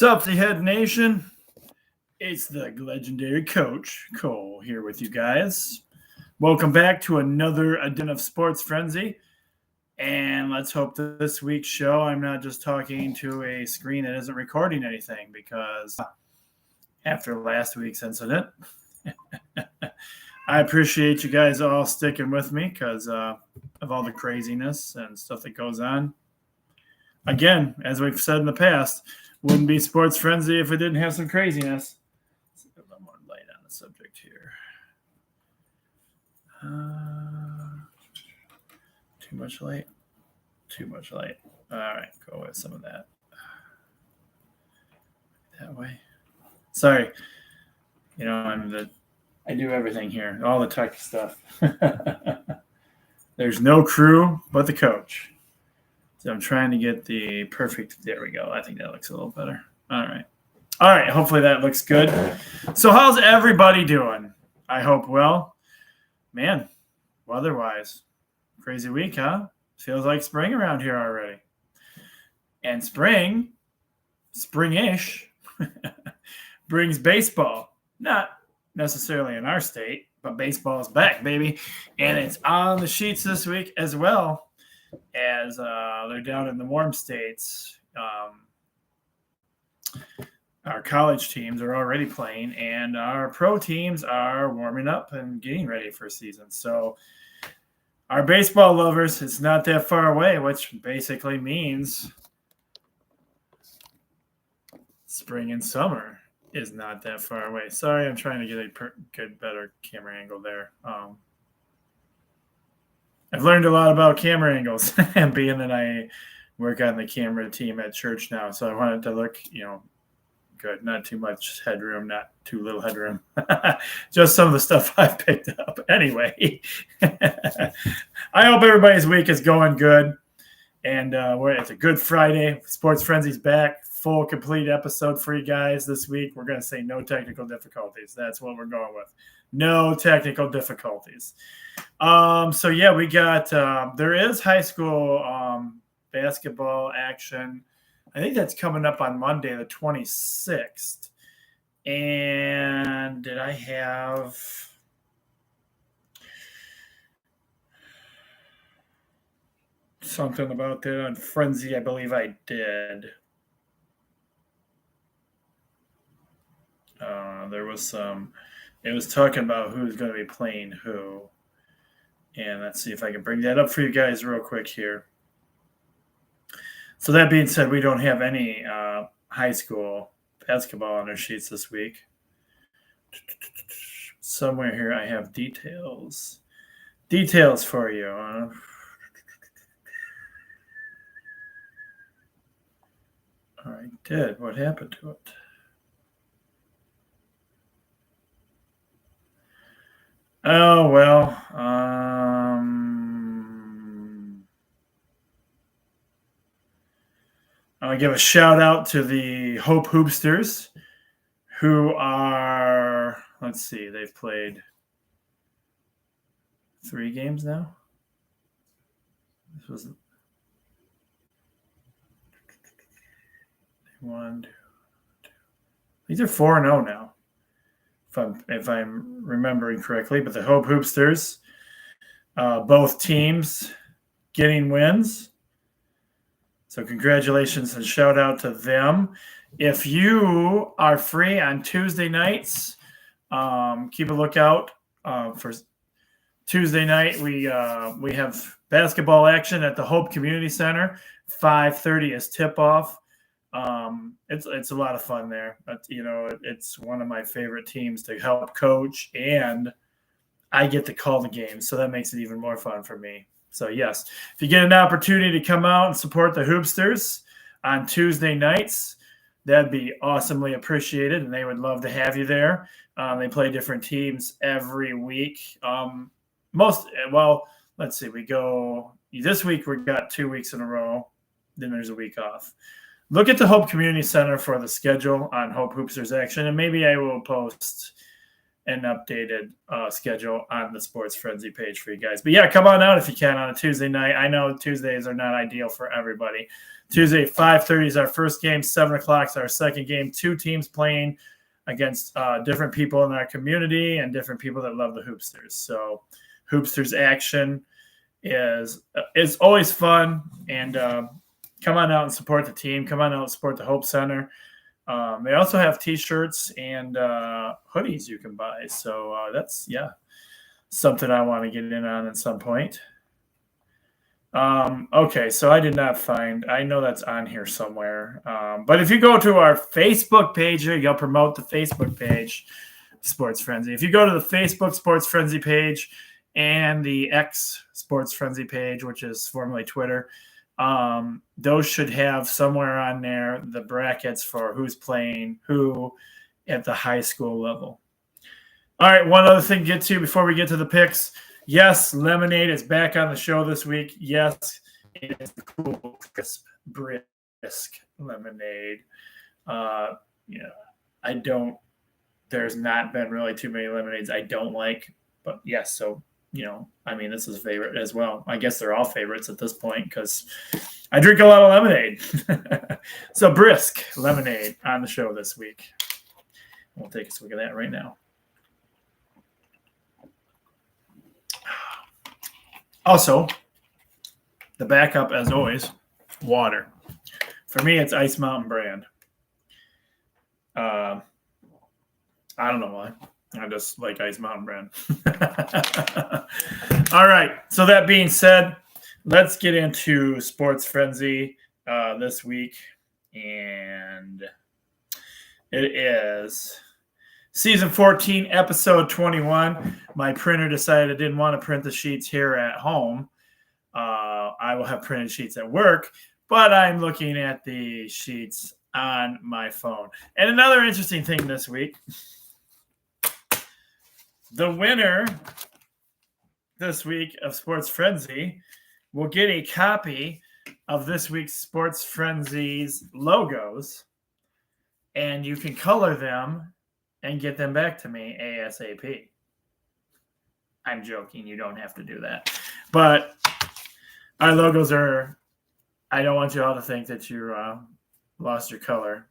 What's up, the Head Nation? It's the legendary Coach Cole here with you guys. Welcome back to another edition of Sports Frenzy. And let's hope that this week's show, I'm not just talking to a screen that isn't recording anything, because after last week's incident, I appreciate you guys all sticking with me because of all the craziness and stuff that goes on. Again, as we've said in the past, wouldn't be Sports Frenzy if it didn't have some craziness. Let's get a little more light on the subject here. Too much light? Too much light. All right, go with some of that. That way. Sorry. You know, I do everything here, all the tech stuff. There's no crew but the coach. So I'm trying to get the perfect, there we go. I think that looks a little better. All right. Hopefully that looks good. So how's everybody doing? I hope well. Man, weather-wise, crazy week, huh? Feels like spring around here already. And spring-ish, brings baseball. Not necessarily in our state, but baseball is back, baby. And it's on the sheets this week as well. As they're down in the warm states. Our college teams are already playing, and our pro teams are warming up and getting ready for season. So our baseball lovers, it's not that far away, which basically means spring and summer is not that far away. Sorry, I'm trying to get a good, better camera angle there. I've learned a lot about camera angles, and being that I work on the camera team at church now, so I want it to look, good. Not too much headroom, not too little headroom. Just some of the stuff I've picked up. Anyway, I hope everybody's week is going good, and it's a good Friday. Sports Frenzy's back. Full, complete episode for you guys this week. We're going to say no technical difficulties. That's what we're going with. No technical difficulties. So yeah, we got there is high school basketball action. I think that's coming up on Monday, the 26th. And did I have something about that on Frenzy? I believe I did. There was some. It was talking about who's going to be playing who. And let's see if I can bring that up for you guys real quick here. So that being said, we don't have any high school basketball on our sheets this week. Somewhere here I have details. Details for you. I did. What happened to it? Oh, well, I'll give a shout out to the Hope Hoopsters, who are, let's see, they've played 3 games now. This was 1, 2, 2. These are 4-0 now, if I'm remembering correctly. But the Hope Hoopsters, both teams getting wins. So congratulations and shout out to them. If you are free on Tuesday nights, keep a lookout for Tuesday night. We have basketball action at the Hope Community Center. 5:30 is tip-off. It's a lot of fun there. But, it's one of my favorite teams to help coach, and I get to call the game, so that makes it even more fun for me. So, yes, if you get an opportunity to come out and support the Hoopsters on Tuesday nights, that'd be awesomely appreciated, and they would love to have you there. They play different teams every week. Let's see. This week we got 2 weeks in a row. Then there's a week off. Look at the Hope Community Center for the schedule on Hope Hoopsters action, and maybe I will post an updated schedule on the Sports Frenzy page for you guys. But yeah, come on out if you can on a Tuesday night. I know Tuesdays are not ideal for everybody. Tuesday, 5:30 is our first game. 7 o'clock is our second game. 2 teams playing against different people in our community and different people that love the Hoopsters. So Hoopsters action is always fun. And come on out and support the team. Come on out and support the Hope Center. They also have T-shirts and hoodies you can buy. So that's, something I want to get in on at some point. Okay, so I did not find, I know that's on here somewhere. But if you go to our Facebook page, you'll promote the Facebook page, Sports Frenzy. If you go to the Facebook Sports Frenzy page and the X Sports Frenzy page, which is formerly Twitter, those should have somewhere on there the brackets for who's playing who at the high school level. All right, one other thing to get to before we get to the picks. Yes, Lemonade is back on the show this week. Yes, it is the cool, crisp, brisk lemonade. There's not been really too many lemonades I don't like. But yes, so, this is a favorite as well. I guess they're all favorites at this point because I drink a lot of lemonade. So brisk lemonade on the show this week. We'll take a swig of that right now. Also, the backup, as always, water. For me, it's Ice Mountain brand. I don't know why. I just like Ice Mountain brand. All right. So that being said, let's get into Sports Frenzy this week. And it is Season 14, Episode 21. My printer decided I didn't want to print the sheets here at home. I will have printed sheets at work, but I'm looking at the sheets on my phone. And another interesting thing this week, the winner this week of Sports Frenzy will get a copy of this week's Sports Frenzy's logos, and you can color them and get them back to me ASAP. I'm joking. You don't have to do that. But our logos are, I don't want you all to think that you lost your color.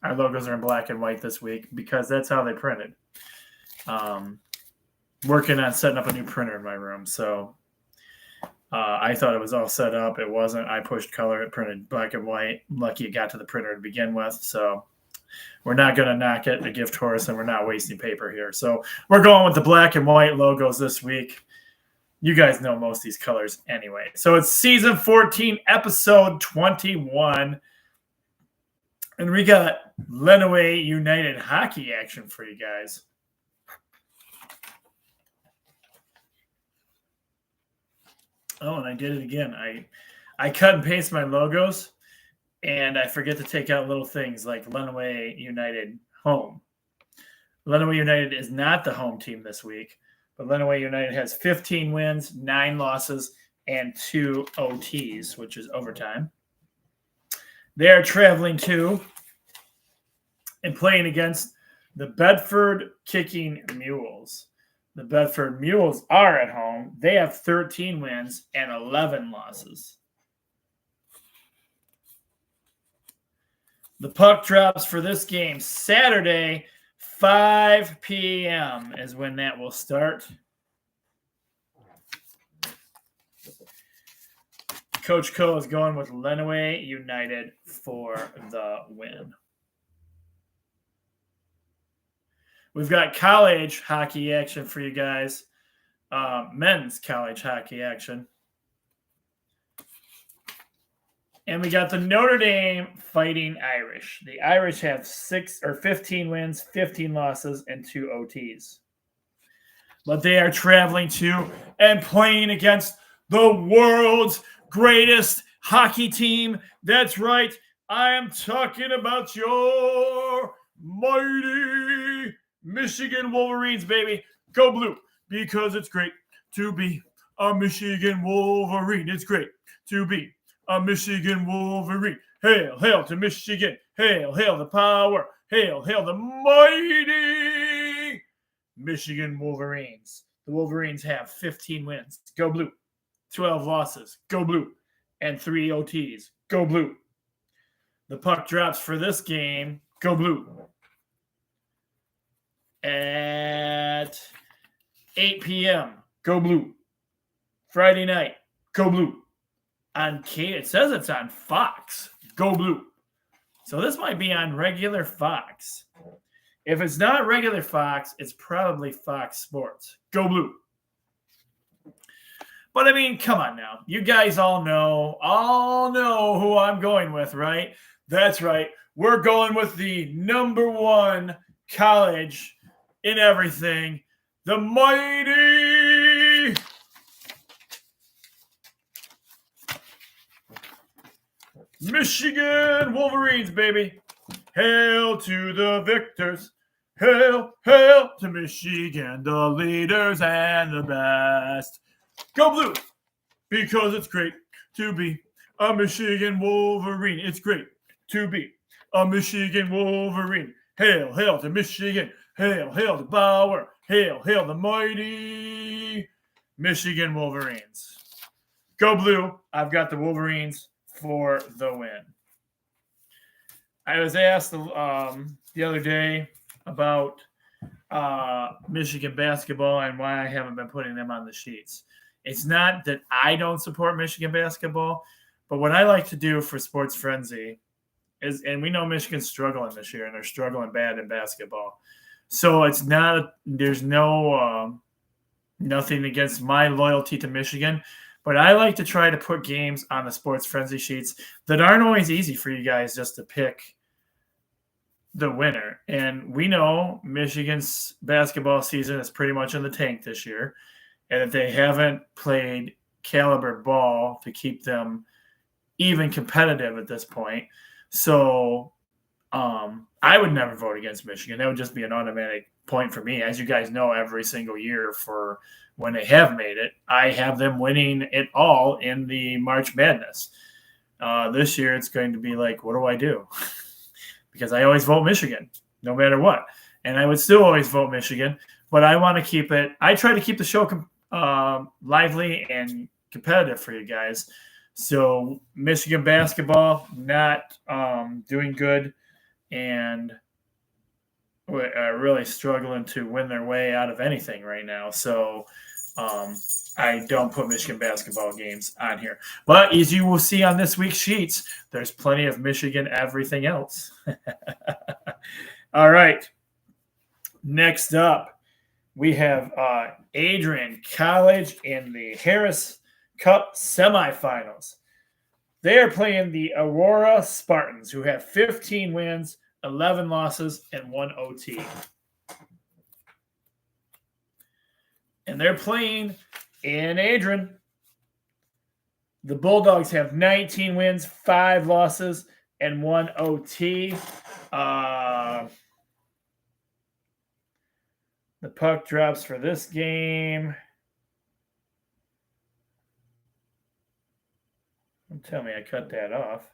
Our logos are in black and white this week because that's how they printed. Working on setting up a new printer in my room. So I thought it was all set up. It wasn't. I pushed color. It printed black and white. I'm lucky it got to the printer to begin with. So we're not going to knock it a gift horse, and we're not wasting paper here. So we're going with the black and white logos this week. You guys know most of these colors anyway. So it's Season 14, Episode 21. And we got Lenawee United hockey action for you guys. Oh, and I did it again. I cut and paste my logos, and I forget to take out little things like Lenawee United home. Lenawee United is not the home team this week, but Lenawee United has 15 wins, 9 losses, and 2 OTs, which is overtime. They are traveling to and playing against the Bedford Kicking Mules. The Bedford Mules are at home. They have 13 wins and 11 losses. The puck drops for this game Saturday, 5 p.m. is when that will start. Coach Co is going with Lenawee United for the win. We've got college hockey action for you guys. Men's college hockey action. And we got the Notre Dame Fighting Irish. The Irish have 15 wins, 15 losses, and 2 OTs. But they are traveling to and playing against the world's greatest hockey team. That's right. I am talking about your mighty Michigan Wolverines, baby. Go blue, because it's great to be a Michigan Wolverine. It's great to be a Michigan Wolverine. Hail, hail to Michigan. Hail, hail the power. Hail, hail the mighty Michigan Wolverines. The Wolverines have 15 wins. Go Blue. 12 losses. Go Blue. And 3 OTs. Go Blue. The puck drops for this game. Go Blue. At 8 p.m. Go Blue. Friday night. Go Blue. It says it's on Fox. Go Blue. So this might be on regular Fox. If it's not regular Fox, it's probably Fox Sports. Go Blue. But I mean, come on now. You guys all know who I'm going with, right? That's right. We're going with the number one college in everything, the mighty Michigan Wolverines, baby. Hail to the victors. Hail, hail to Michigan, the leaders and the best. Go Blue, because it's great to be a Michigan Wolverine. It's great to be a Michigan Wolverine. Hail, hail to Michigan. Hail, hail to Bauer. Hail, hail the mighty Michigan Wolverines. Go Blue. I've got the Wolverines for the win. I was asked the other day about Michigan basketball and why I haven't been putting them on the sheets. It's not that I don't support Michigan basketball, but what I like to do for Sports Frenzy is, and we know Michigan's struggling this year, and they're struggling bad in basketball. So it's not, there's no, nothing against my loyalty to Michigan, but I like to try to put games on the Sports Frenzy sheets that aren't always easy for you guys just to pick the winner. And we know Michigan's basketball season is pretty much in the tank this year, and that they haven't played caliber ball to keep them even competitive at this point. So I would never vote against Michigan. That would just be an automatic point for me. As you guys know, every single year for when they have made it, I have them winning it all in the March Madness. This year it's going to be like, what do I do? Because I always vote Michigan, no matter what. And I would still always vote Michigan, but I want to keep it. I try to keep the show lively and competitive for you guys. So Michigan basketball not doing good and really struggling to win their way out of anything right now. So I don't put Michigan basketball games on here. But as you will see on this week's sheets, there's plenty of Michigan everything else. All right. Next up, we have Adrian College in the Harris Cup semifinals. They are playing the Aurora Spartans, who have 15 wins, 11 losses, and 1 OT. And they're playing in Adrian. The Bulldogs have 19 wins, 5 losses, and 1 OT. The puck drops for this game. Don't tell me I cut that off.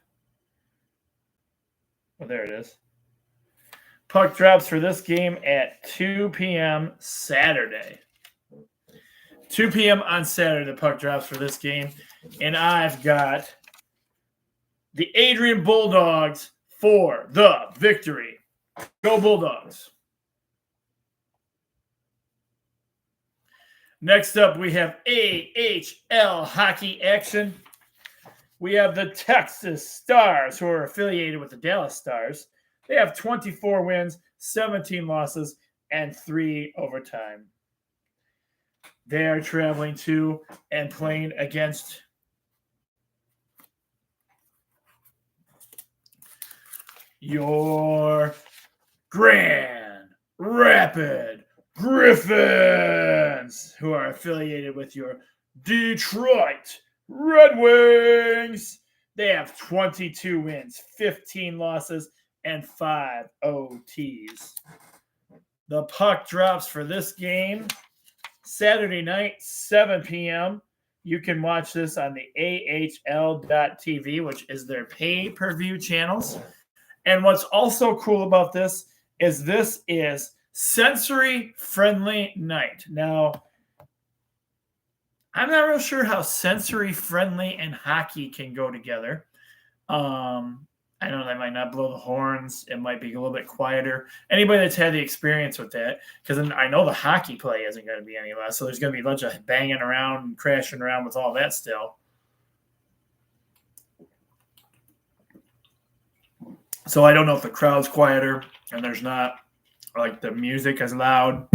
Well, there it is. Puck drops for this game at 2 p.m. Saturday. 2 p.m. on Saturday, the puck drops for this game. And I've got the Adrian Bulldogs for the victory. Go Bulldogs. Next up, we have AHL hockey action. We have the Texas Stars, who are affiliated with the Dallas Stars. They have 24 wins, 17 losses, and 3 overtime. They are traveling to and playing against your Grand Rapid Griffins, who are affiliated with your Detroit Red Wings. They have 22 wins, 15 losses, and 5 OTs. The puck drops for this game Saturday night, 7 p.m. You can watch this on the AHL.TV, which is their pay-per-view channels. And what's also cool about this is sensory-friendly night. Now, I'm not real sure how sensory-friendly and hockey can go together. I know they might not blow the horns. It might be a little bit quieter. Anybody that's had the experience with that, because I know the hockey play isn't going to be any less. So there's going to be a bunch of banging around and crashing around with all that still. So I don't know if the crowd's quieter and there's not like the music as loud,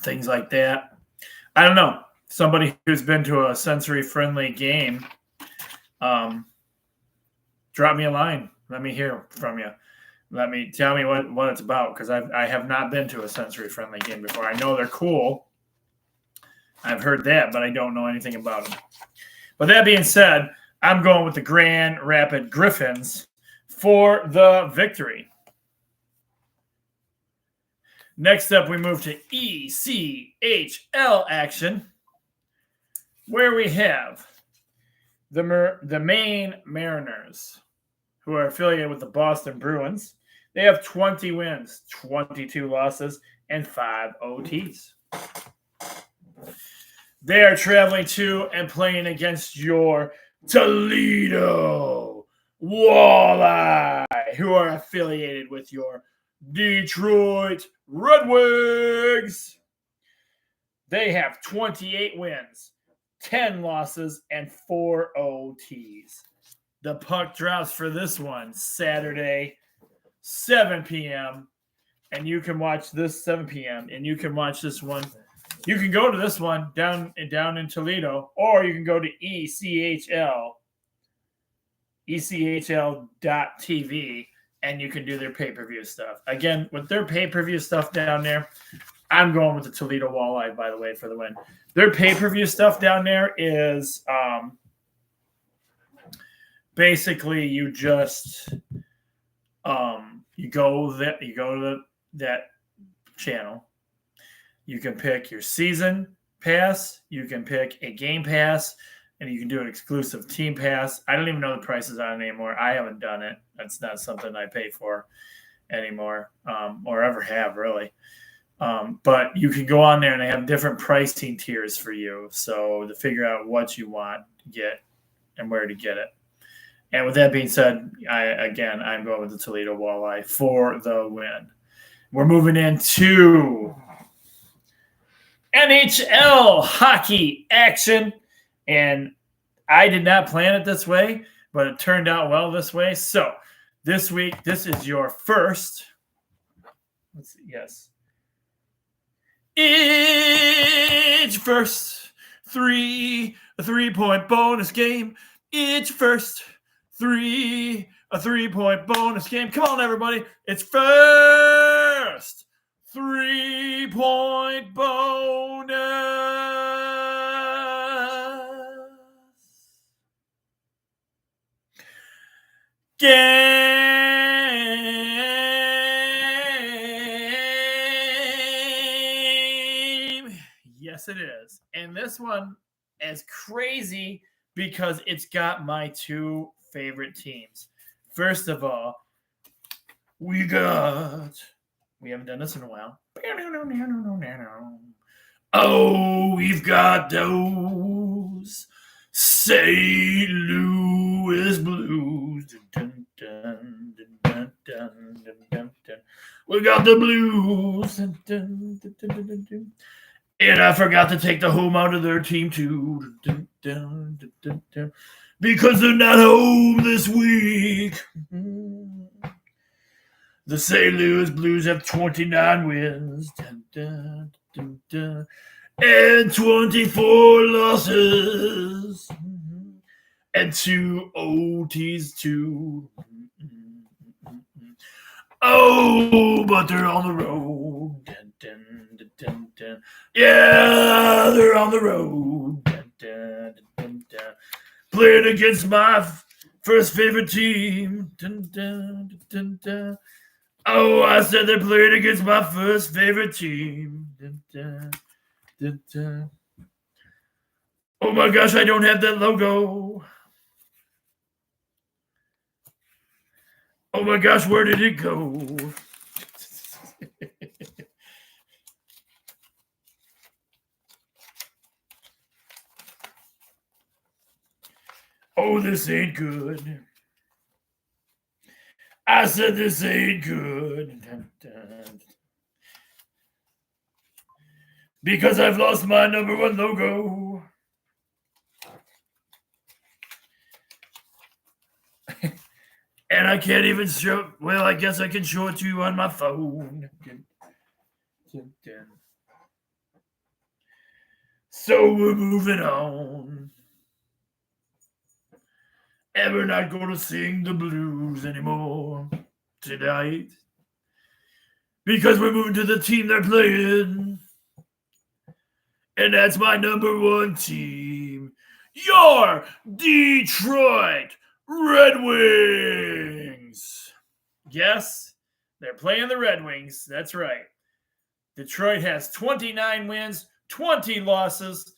things like that. I don't know. Somebody who's been to a sensory-friendly game, drop me a line. Let me hear from you. Tell me what it's about, because I have not been to a sensory-friendly game before. I know they're cool. I've heard that, but I don't know anything about them. But that being said, I'm going with the Grand Rapid Griffins for the victory. Next up, we move to ECHL action, where we have the Maine Mariners, who are affiliated with the Boston Bruins. They have 20 wins, 22 losses, and 5 OTs. They are traveling to and playing against your Toledo Walleye, who are affiliated with your Detroit Red Wings. They have 28 wins, 10 losses, and 4 OTs. The puck drops for this one Saturday, 7 p.m. And you can watch this 7 p.m. And you can watch this one. You can go to this one down in Toledo, or you can go to ECHL.TV, and you can do their pay-per-view stuff. Again, with their pay-per-view stuff down there, I'm going with the Toledo Walleye, by the way, for the win. Their pay-per-view stuff down there is basically you just you go to that channel. You can pick your season pass. You can pick a game pass, and you can do an exclusive team pass. I don't even know the prices on it anymore. I haven't done it. That's not something I pay for anymore, or ever have, really. But you can go on there, and they have different pricing tiers for you. So to figure out what you want to get and where to get it. And with that being said, I'm going with the Toledo Walleye for the win. We're moving into NHL hockey action. And I did not plan it this way, but it turned out well this way. So this week, this is your first. Let's see. Yes. Each first three-point bonus game. Each first a 3-point bonus game. Come on, everybody. It's first 3-point bonus game. Yes, it is. And this one is crazy because it's got my 2 favorite teams. First of all, we haven't done this in a while. Oh, we've got those St. Louis Blues. Dun, dun, dun, dun, dun, dun, dun. We got the Blues. Dun, dun, dun, dun, dun, dun. And I forgot to take the home out of their team too. Dun, dun, dun, dun, dun. Because they're not home this week. The St. Louis Blues have 29 wins. Dun, dun, dun, dun, and 24 losses. And 2 OTs too. Oh, but they're on the road. Dun, dun, dun, dun, dun. Yeah, they're on the road. Dun, dun, dun, dun. Playing against my first favorite team. Dun, dun, dun, dun. Oh, I said they're playing against my first favorite team. Dun, dun, dun, dun. Oh my gosh, I don't have that logo. Oh my gosh, where did it go? Oh, this ain't good. I said this ain't good. Dun, dun. Because I've lost my number one logo. And I can't even show. Well, I guess I can show it to you on my phone. So we're moving on. And we're not going to sing the blues anymore tonight. Because we're moving to the team they're playing. And that's my number one team. Your Detroit Red Wings. Yes, they're playing the Red Wings. That's right. Detroit has 29 wins, 20 losses,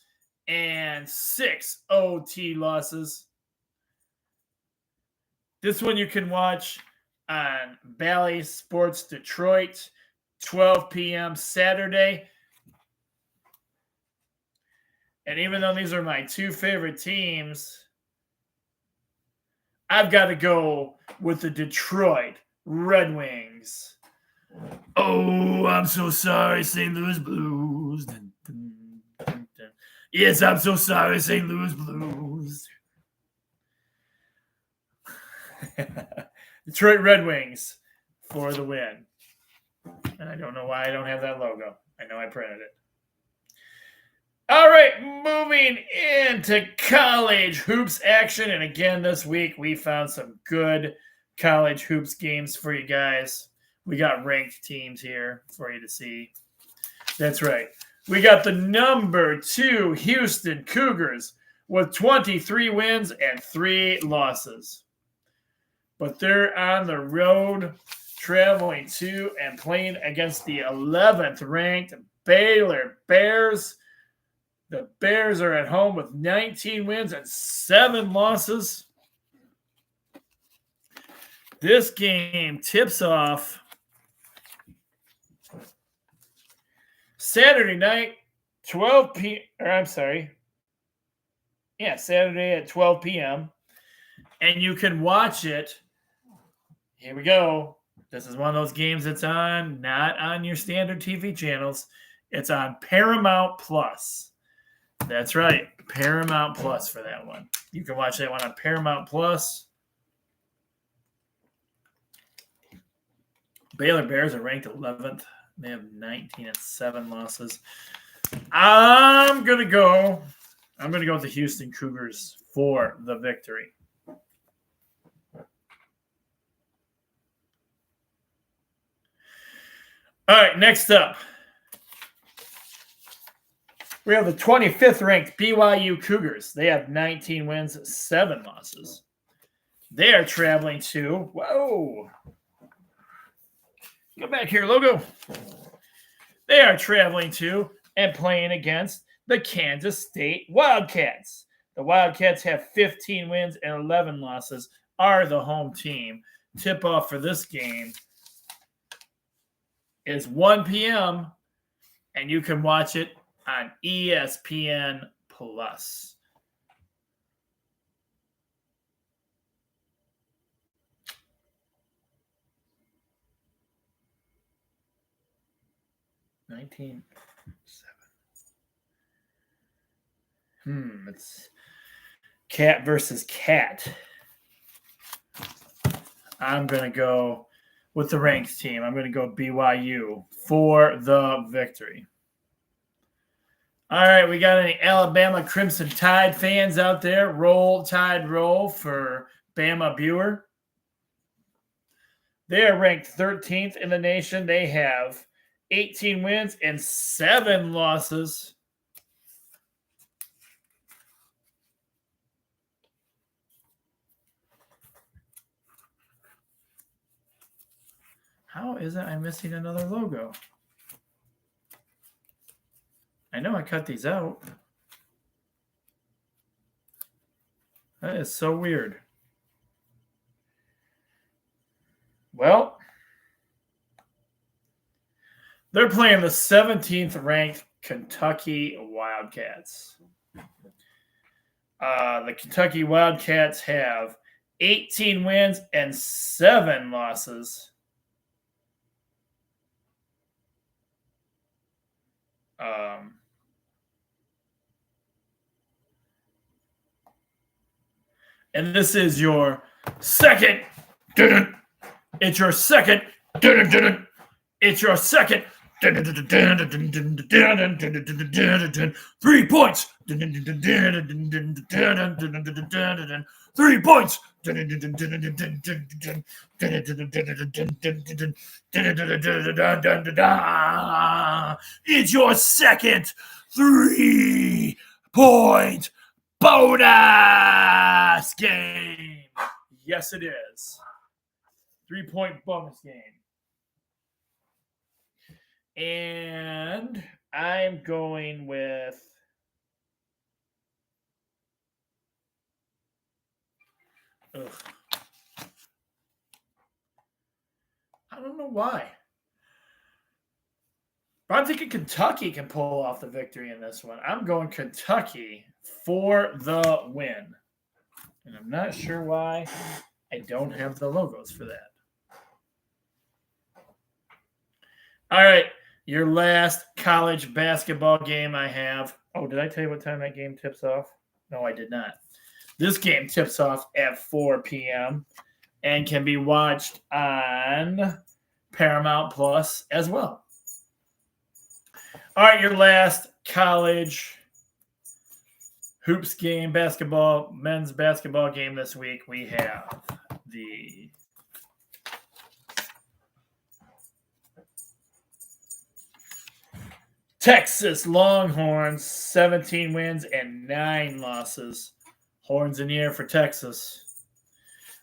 and 6 OT losses. This one you can watch on Bally Sports Detroit, 12 p.m. Saturday. And even though these are my two favorite teams, I've got to go with the Detroit Red Wings. Oh, I'm so sorry, St. Louis Blues. Yes, I'm so sorry, St. Louis Blues. Detroit Red Wings for the win. And I don't know why I don't have that logo. I know I printed it. All right, moving into college hoops action. And again, this week we found some good college hoops games for you guys. We got ranked teams here for you to see. That's right. We got the number 2 Houston Cougars with 23 wins and 3 losses. But they're on the road traveling to and playing against the 11th ranked Baylor Bears. The Bears are at home with 19 wins and 7 losses. This game tips off Saturday night, Saturday at 12 p.m. And you can watch it. Here we go. This is one of those games that's on, not on your standard TV channels. It's on Paramount Plus. That's right. Paramount Plus for that one. You can watch that one on Paramount Plus. Baylor Bears are ranked 11th. They have 19 and 7 losses. I'm gonna go with the Houston Cougars for the victory. All right, next up, we have the 25th ranked BYU Cougars. They have 19 wins, 7 losses. They are traveling to, go back here, logo. They are traveling to and playing against the Kansas State Wildcats. The Wildcats have 15 wins and 11 losses, are the home team. Tip-off for this game is 1 p.m., and you can watch it on ESPN Plus. It's cat versus cat. I'm going to go with the ranked team. I'm going to go BYU for the victory. All right, we got any Alabama Crimson Tide fans out there? Roll Tide roll for Bama Buer. They are ranked 13th in the nation. They have 18 wins and 7 losses. How is it I'm missing another logo? I know I cut these out. That is so weird. Well, they're playing the 17th ranked Kentucky Wildcats. The Kentucky Wildcats have 18 wins and 7 losses. And this is your second. It's your second. It's your second. 3 points. 3 points. It's your second 3-point bonus game. Yes, it is. 3-point bonus game. And I'm going with I don't know why. But I'm thinking Kentucky can pull off the victory in this one. I'm going Kentucky for the win. And I'm not sure why I don't have the logos for that. All right, your last college basketball game I have. Oh, did I tell you what time that game tips off? No, I did not. This game tips off at 4 p.m. and can be watched on Paramount Plus as well. All right, your last college hoops game, men's basketball game this week. We have the Texas Longhorns, 17 wins and 9 losses. Horns in the air for Texas.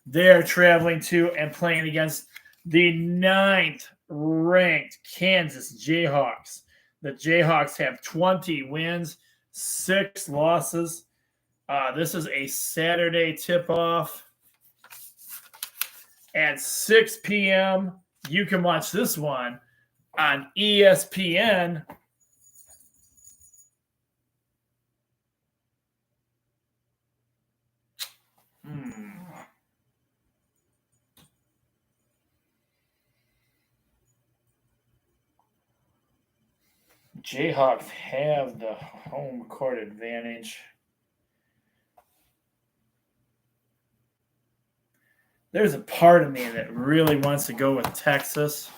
They're traveling to and playing against the 9th-ranked Kansas Jayhawks. The Jayhawks have 20 wins, 6 losses. This is a Saturday tip-off at 6 p.m. You can watch this one on ESPN. Jayhawks have the home court advantage. There's a part of me that really wants to go with Texas.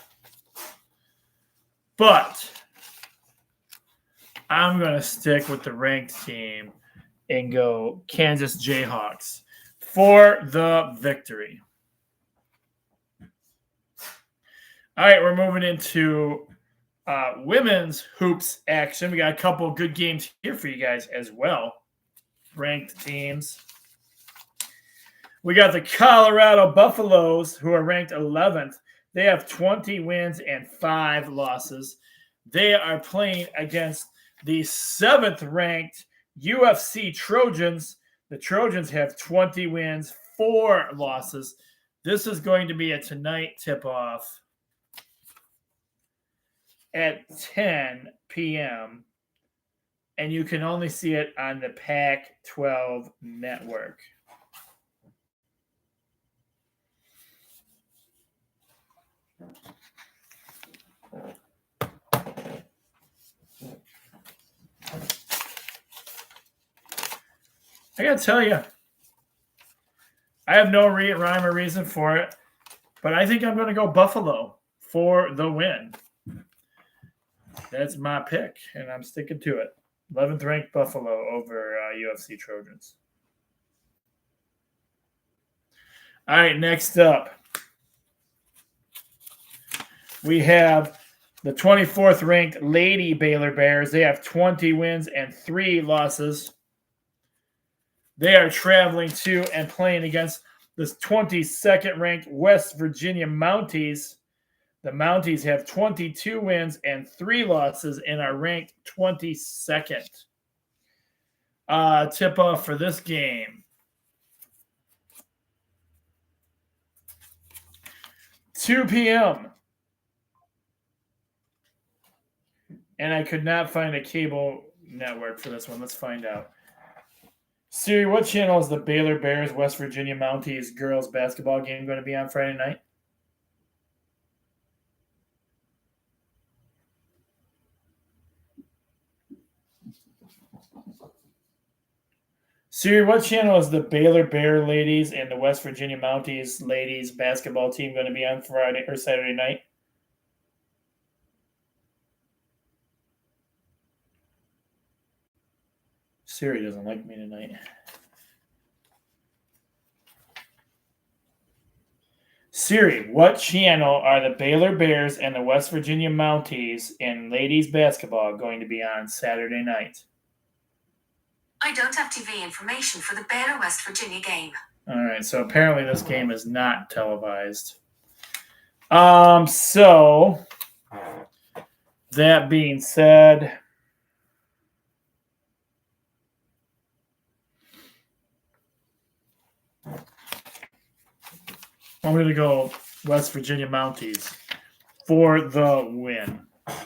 But I'm going to stick with the ranked team and go Kansas Jayhawks for the victory. All right, we're moving into women's hoops action. We got a couple of good games here for you guys as well. Ranked teams. We got the Colorado Buffaloes, who are ranked 11th. They have 20 wins and 5 losses. They are playing against the 7th-ranked UFC Trojans. The Trojans have 20 wins, 4 losses. This is going to be a tonight tip-off at 10 p.m. And you can only see it on the Pac-12 network. I got to tell you, I have no rhyme or reason for it, but I think I'm going to go Buffalo for the win. That's my pick, and I'm sticking to it. 11th ranked Buffalo over UFC Trojans. All right, next up, we have the 24th ranked Lady Baylor Bears. They have 20 wins and 3 losses. They are traveling to and playing against the 22nd ranked West Virginia Mounties. The Mounties have 22 wins and 3 losses and are ranked 22nd. Tip-off for this game. 2 p.m. And I could not find a cable network for this one. Let's find out. Siri, what channel is the Baylor Bears West Virginia Mounties girls basketball game going to be on Friday night? Siri, what channel is the Baylor Bear ladies and the West Virginia Mounties ladies basketball team going to be on Friday or Saturday night? Siri doesn't like me tonight. Siri, what channel are the Baylor Bears and the West Virginia Mounties in ladies basketball going to be on Saturday night? I don't have TV information for the Baylor West Virginia game. All right, so apparently this game is not televised. So that being said, I'm going to go West Virginia Mounties for the win. All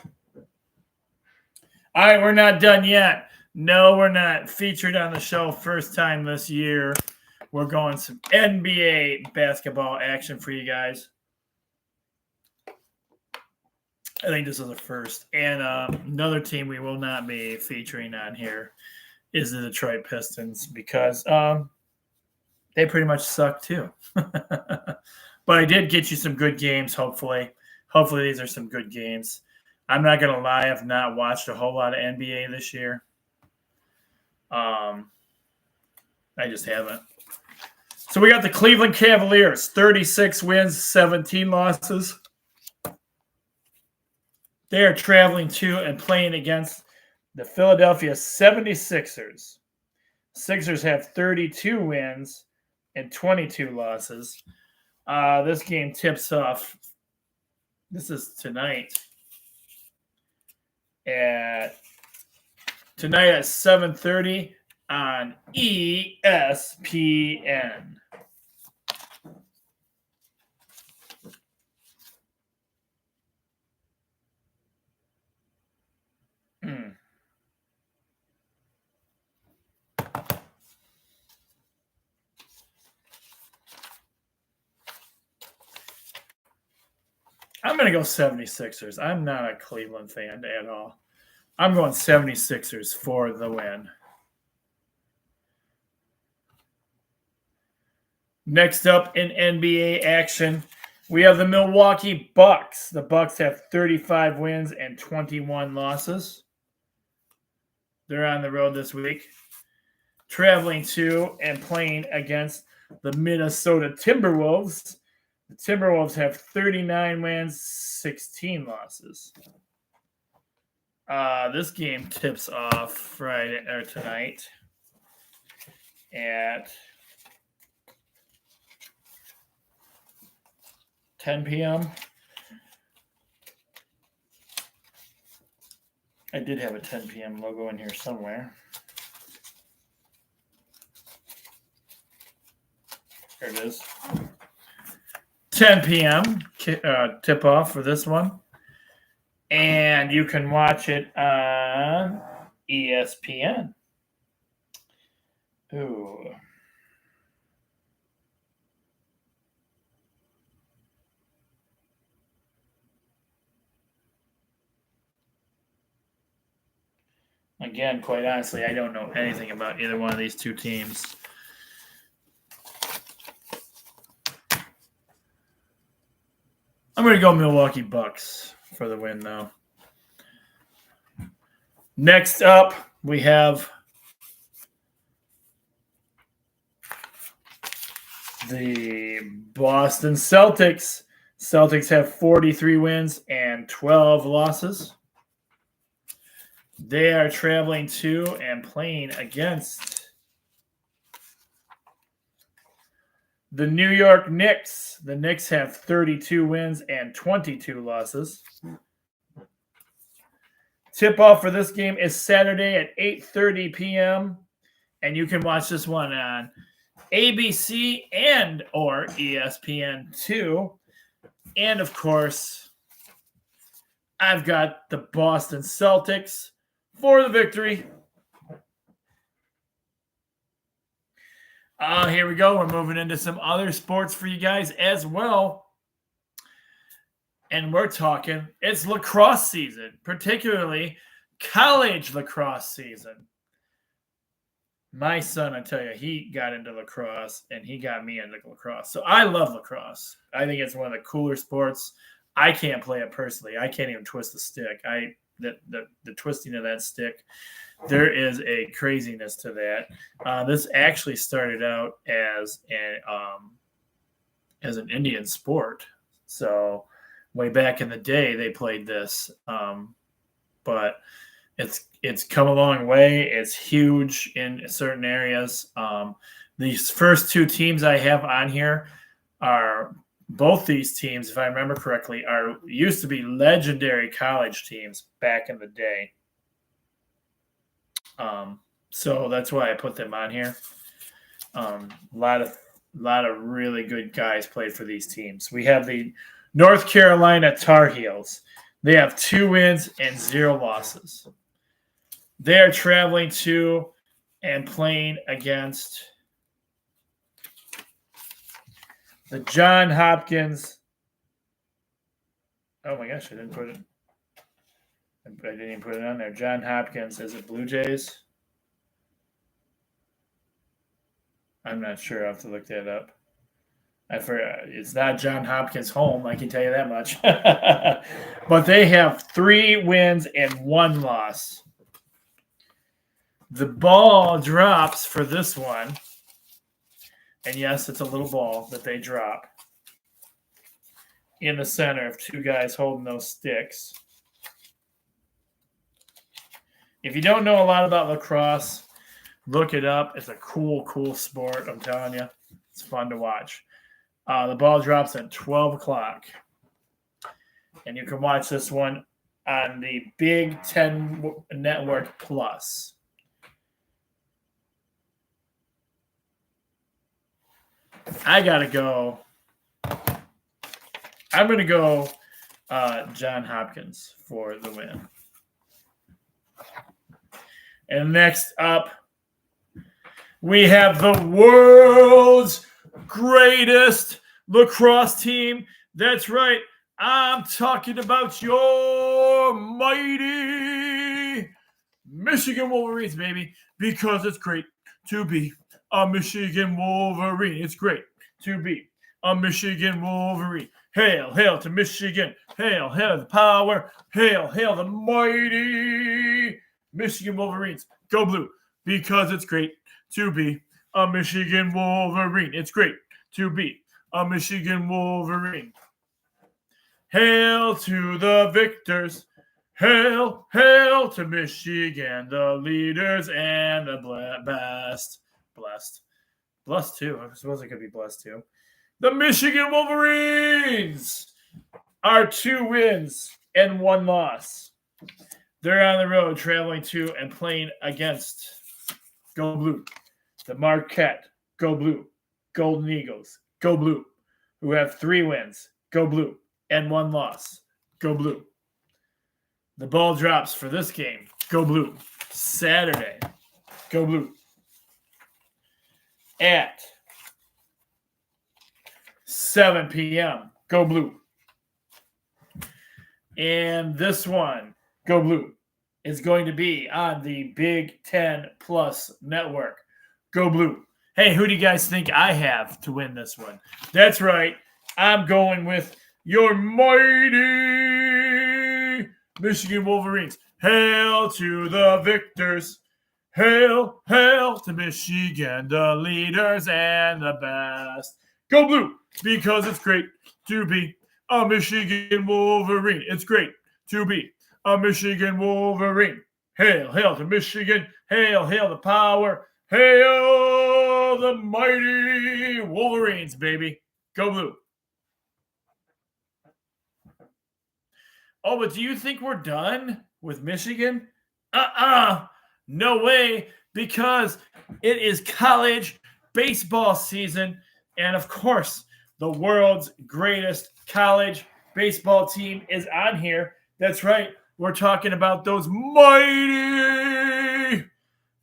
right, we're not done yet. No, we're not. Featured on the show first time this year. We're going some NBA basketball action for you guys. I think this is the first. And another team we will not be featuring on here is the Detroit Pistons because they pretty much suck too. But I did get you some good games, hopefully. Hopefully these are some good games. I'm not going to lie. I've not watched a whole lot of NBA this year. I just haven't. So we got the Cleveland Cavaliers, 36 wins, 17 losses. They are traveling to and playing against the Philadelphia 76ers. Sixers have 32 wins and 22 losses. This game tips off. This is tonight at 7:30 on ESPN. I'm going to go 76ers. I'm not a Cleveland fan at all. I'm going 76ers for the win. Next up in NBA action, we have the Milwaukee Bucks. The Bucks have 35 wins and 21 losses. They're on the road this week, traveling to and playing against the Minnesota Timberwolves. The Timberwolves have 39 wins, 16 losses. This game tips off Friday or tonight at 10 p.m. I did have a 10 p.m. logo in here somewhere. There it is. 10 p.m. Tip off for this one. And you can watch it on ESPN. Ooh. Again, quite honestly, I don't know anything about either one of these two teams. I'm going to go Milwaukee Bucks for the win, though. Next up, we have the Boston Celtics. Celtics have 43 wins and 12 losses. They are traveling to and playing against the New York Knicks. The Knicks have 32 wins and 22 losses. Tip-off for this game is Saturday at 8:30 p.m. And you can watch this one on ABC and or ESPN2. And, of course, I've got the Boston Celtics for the victory. Here we go. We're moving into some other sports for you guys as well. And we're talking, it's lacrosse season, particularly college lacrosse season. My son, I tell you, he got into lacrosse and he got me into lacrosse. So I love lacrosse. I think it's one of the cooler sports. I can't play it personally. I can't even twist the stick. The twisting of that stick, there is a craziness to that. This actually started out as an Indian sport. So way back in the day, they played this, but it's come a long way. It's huge in certain areas. These first two teams I have on here are both these teams, if I remember correctly, used to be legendary college teams back in the day. So that's why I put them on here. A lot of really good guys played for these teams. We have the North Carolina Tar Heels. They have 2 wins and 0 losses. They are traveling to and playing against the John Hopkins. Oh my gosh, I didn't even put it on there. John Hopkins, is it Blue Jays? I'm not sure. I'll have to look that up. I forgot. It's not John Hopkins' home, I can tell you that much. But they have 3 wins and 1 loss. The ball drops for this one. And yes, it's a little ball that they drop in the center of 2 guys holding those sticks. If you don't know a lot about lacrosse, look it up. It's a cool sport, I'm telling you. It's fun to watch. The ball drops at 12 o'clock. And you can watch this one on the Big Ten Network Plus. I got to go. I'm going to go John Hopkins for the win. And next up, we have the world's greatest lacrosse team. That's right. I'm talking about your mighty Michigan Wolverines, baby, because it's great to be a Michigan Wolverine. It's great to be a Michigan Wolverine. Hail, hail to Michigan. Hail, hail the power. Hail, hail the mighty Michigan Wolverines. Go blue, because it's great to be a Michigan Wolverine. It's great to be a Michigan Wolverine. Hail to the victors. Hail, hail to Michigan, the leaders and the best. Blessed too. I suppose it could be blessed too. The Michigan Wolverines are 2 wins and 1 loss. They're on the road traveling to and playing against Go Blue, the Marquette, Go Blue, Golden Eagles, Go Blue, who have 3 wins, Go Blue, and 1 loss, Go Blue. The ball drops for this game, Go Blue, Saturday, Go Blue, at 7 p.m., Go Blue. And this one, Go Blue, is going to be on the Big Ten Plus Network. Go Blue. Hey, who do you guys think I have to win this one? That's right. I'm going with your mighty Michigan Wolverines. Hail to the victors. Hail, hail to Michigan, the leaders and the best. Go Blue, because it's great to be a Michigan Wolverine. It's great to be a Michigan Wolverine. Hail, hail to Michigan. Hail, hail the power. Hail the mighty Wolverines, baby. Go Blue. Oh, but do you think we're done with Michigan? No way, because it is college baseball season. And of course, the world's greatest college baseball team is on here. That's right. We're talking about those mighty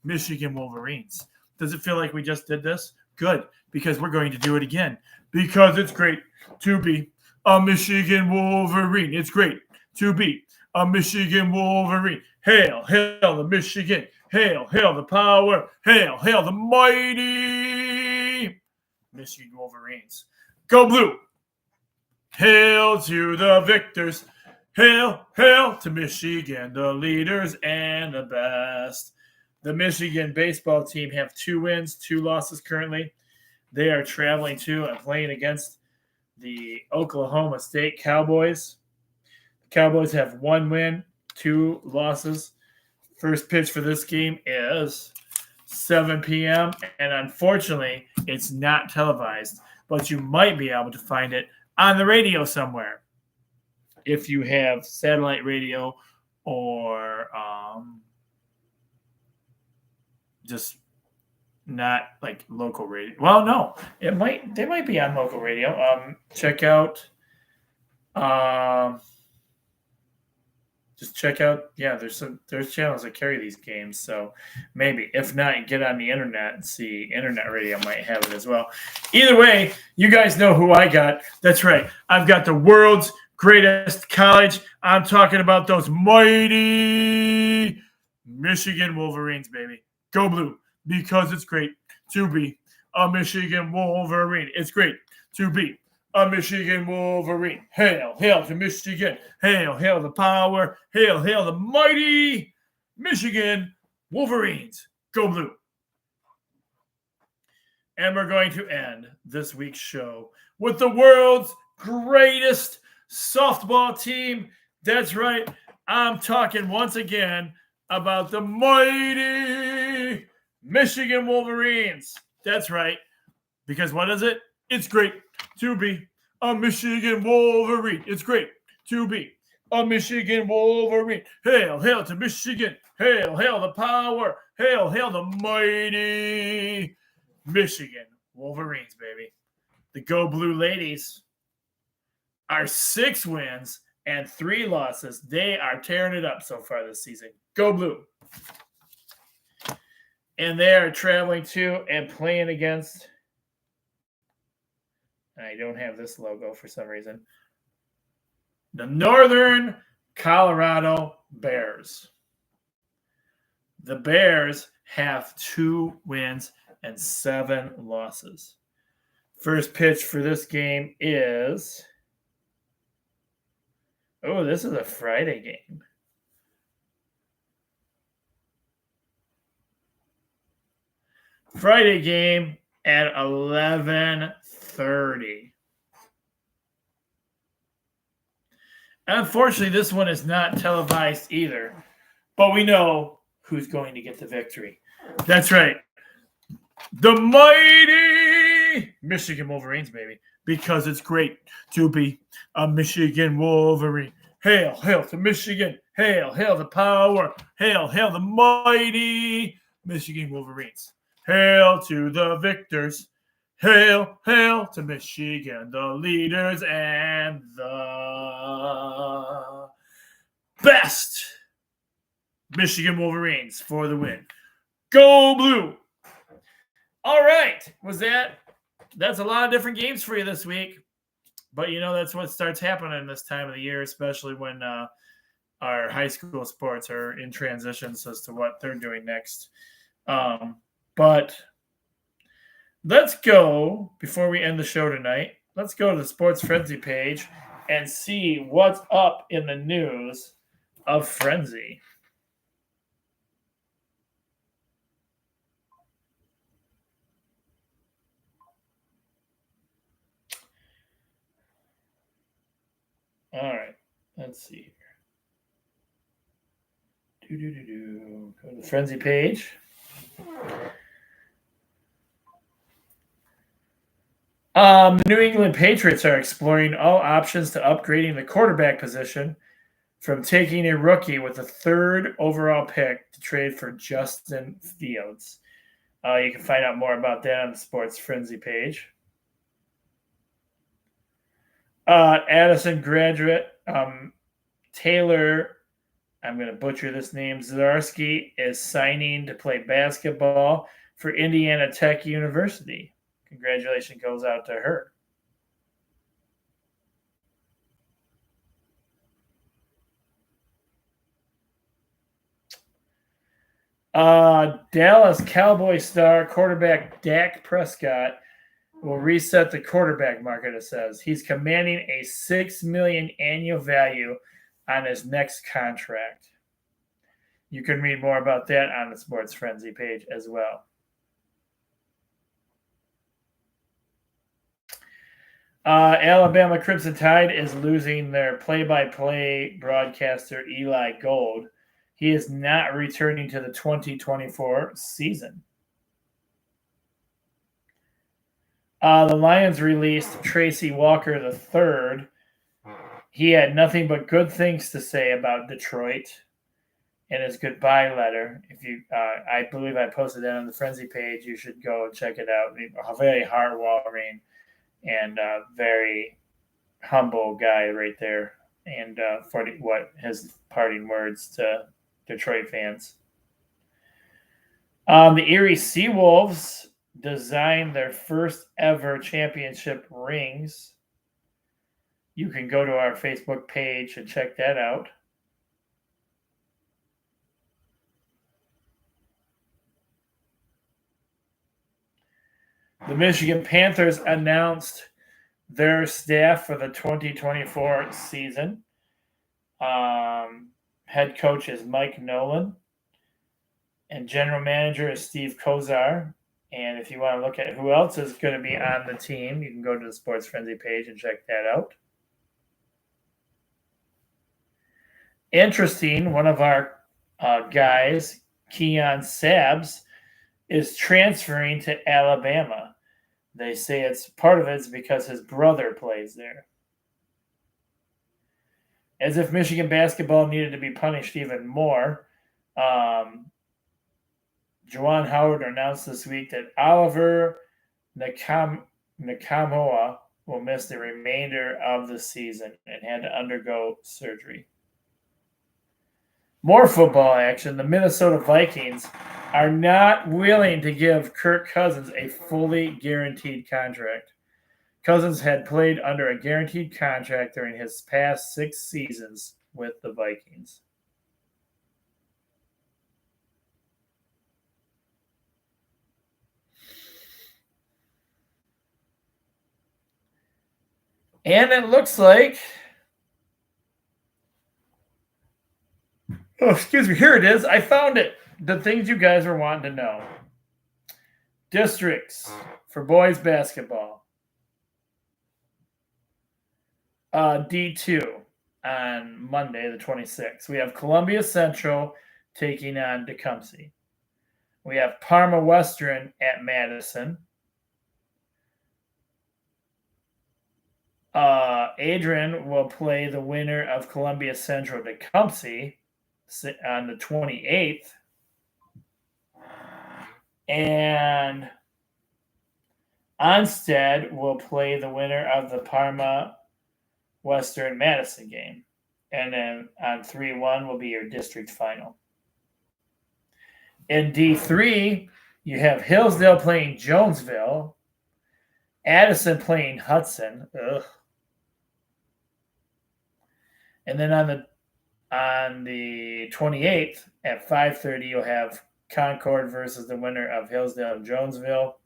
Michigan Wolverines. Does it feel like we just did this? Good, because we're going to do it again. Because it's great to be a Michigan Wolverine. It's great to be a Michigan Wolverine. Hail, hail the Michigan. Hail, hail the power. Hail, hail the mighty Michigan Wolverines. Go blue. Hail to the victors. Hail, hail to Michigan, the leaders and the best. The Michigan baseball team have 2 wins, 2 losses currently. They are traveling to and playing against the Oklahoma State Cowboys. The Cowboys have 1 win, 2 losses. First pitch for this game is 7 p.m. And unfortunately, it's not televised, but you might be able to find it on the radio somewhere if you have satellite radio or just not like local radio. Well, no, they might be on local radio. Check out just check out, yeah, there's channels that carry these games. So maybe, if not, get on the internet and see. Internet radio might have it as well. Either way, you guys know who I got. That's right. I've got the world's greatest college. I'm talking about those mighty Michigan Wolverines, baby. Go blue, because it's great to be a Michigan Wolverine. It's great to be a Michigan Wolverine. Hail, hail to Michigan. Hail, hail the power. Hail, hail the mighty Michigan Wolverines. Go blue. And we're going to end this week's show with the world's greatest softball team. That's right. I'm talking once again about the mighty Michigan Wolverines. That's right. Because what is it? It's great to be a Michigan Wolverine. It's great to be a Michigan Wolverine. Hail, hail to Michigan. Hail, hail the power. Hail, hail the mighty Michigan Wolverines, baby. The Go Blue ladies are 6 wins and 3 losses. They are tearing it up so far this season. Go Blue. And they are traveling to and playing against, I don't have this logo for some reason, the Northern Colorado Bears. The Bears have 2 wins and 7 losses. First pitch for this game is, this is a Friday game. Friday game at 11:30. Unfortunately, this one is not televised either, but we know who's going to get the victory. That's right. The mighty Michigan Wolverines, baby, because it's great to be a Michigan Wolverine. Hail, hail to Michigan. Hail, hail the power. Hail, hail the mighty Michigan Wolverines. Hail to the victors. Hail, hail to Michigan, the leaders and the best Michigan Wolverines for the win. Go Blue. All right. That's a lot of different games for you this week. But, that's what starts happening this time of the year, especially when our high school sports are in transitions as to what they're doing next. But let's go, before we end the show tonight, let's go to the Sports Frenzy page and see what's up in the news of Frenzy. All right, let's see here. Go to the Frenzy page. The New England Patriots are exploring all options to upgrading the quarterback position, from taking a rookie with the 3rd overall pick to trade for Justin Fields. You can find out more about that on the Sports Frenzy page. Addison graduate Taylor, I'm going to butcher this name, Zdarsky, is signing to play basketball for Indiana Tech University. congratulations goes out to her. Dallas Cowboy star quarterback Dak Prescott will reset the quarterback market, it says. He's commanding a $6 million annual value on his next contract. You can read more about that on the Sports Frenzy page as well. Alabama Crimson Tide is losing their play-by-play broadcaster Eli Gold. He is not returning to the 2024 season. The Lions released Tracy Walker III. He had nothing but good things to say about Detroit in his goodbye letter. I believe I posted that on the Frenzy page. You should go and check it out. A very heartwarming and very humble guy right there. And for what his parting words to Detroit fans. The Erie Seawolves designed their first ever championship rings. You can go to our Facebook page and check that out. The Michigan Panthers announced their staff for the 2024 season. Head coach is Mike Nolan, and general manager is Steve Kozar. And if you want to look at who else is going to be on the team, you can go to the Sports Frenzy page and check that out. Interesting, one of our guys, Keon Sabs, is transferring to Alabama. They say it's part of it's because his brother plays there. As if Michigan basketball needed to be punished even more, Juwan Howard announced this week that Oliver Nakamoa will miss the remainder of the season and had to undergo surgery. More football action. The Minnesota Vikings are not willing to give Kirk Cousins a fully guaranteed contract. Cousins had played under a guaranteed contract during his past 6 seasons with the Vikings. And it looks like, here it is. I found it. The things you guys were wanting to know. Districts for boys basketball. D2 on Monday, the 26th. We have Columbia Central taking on Tecumseh. We have Parma Western at Madison. Adrian will play the winner of Columbia Central Tecumseh on the 28th. And Onstead will play the winner of the Parma Western Madison game. And then on 3-1 will be your district final. In D3, you have Hillsdale playing Jonesville, Addison playing Hudson. Ugh. And then on the 28th at 5:30, you'll have Concord versus the winner of Hillsdale and Jonesville,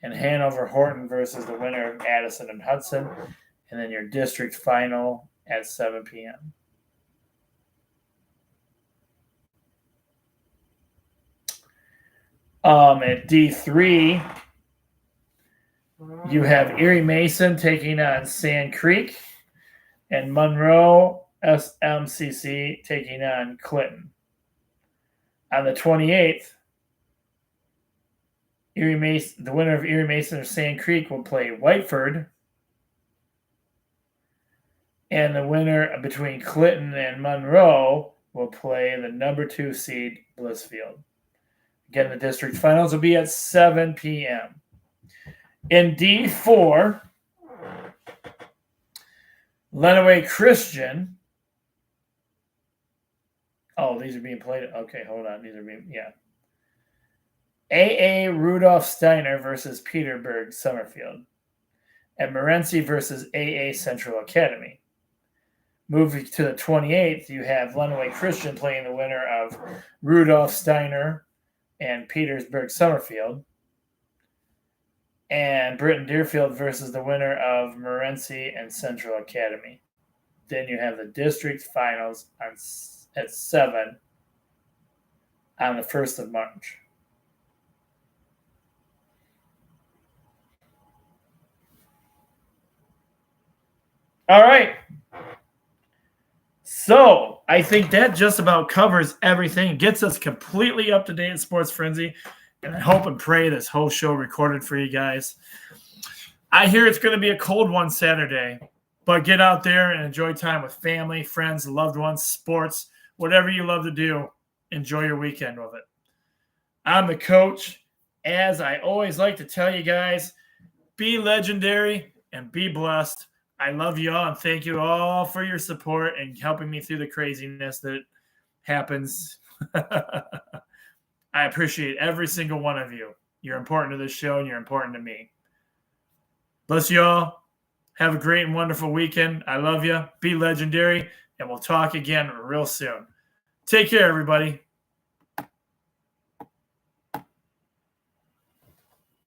and Hanover Horton versus the winner of Addison and Hudson, and then your district final at 7 p.m. At D3, you have Erie Mason taking on Sand Creek, and Monroe SMCC taking on Clinton. On the 28th, Erie Mason, the winner of Erie Mason or Sand Creek will play Whiteford, and the winner between Clinton and Monroe will play the number 2 seed Blissfield. Again, the district finals will be at 7 p.m. In D4, Lenawee Christian. Oh, these are being played. Okay, hold on. These are being, yeah. AA Rudolph Steiner versus Petersburg Summerfield. At Morenci versus AA Central Academy. Moving to the 28th, you have Lenawee Christian playing the winner of Rudolph Steiner and Petersburg Summerfield. And Britton Deerfield versus the winner of Morenci and Central Academy. Then you have the district finals at 7 on the 1st of March. All right. So I think that just about covers everything, gets us completely up to date in Sports Frenzy. And I hope and pray this whole show recorded for you guys. I hear it's going to be a cold one Saturday, but get out there and enjoy time with family, friends, loved ones, sports, whatever you love to do. Enjoy your weekend with it. I'm the coach. As I always like to tell you guys, be legendary and be blessed. I love you all and thank you all for your support and helping me through the craziness that happens. I appreciate every single one of you. You're important to this show and you're important to me. Bless you all. Have a great and wonderful weekend. I love you. Be legendary, and we'll talk again real soon. Take care, everybody.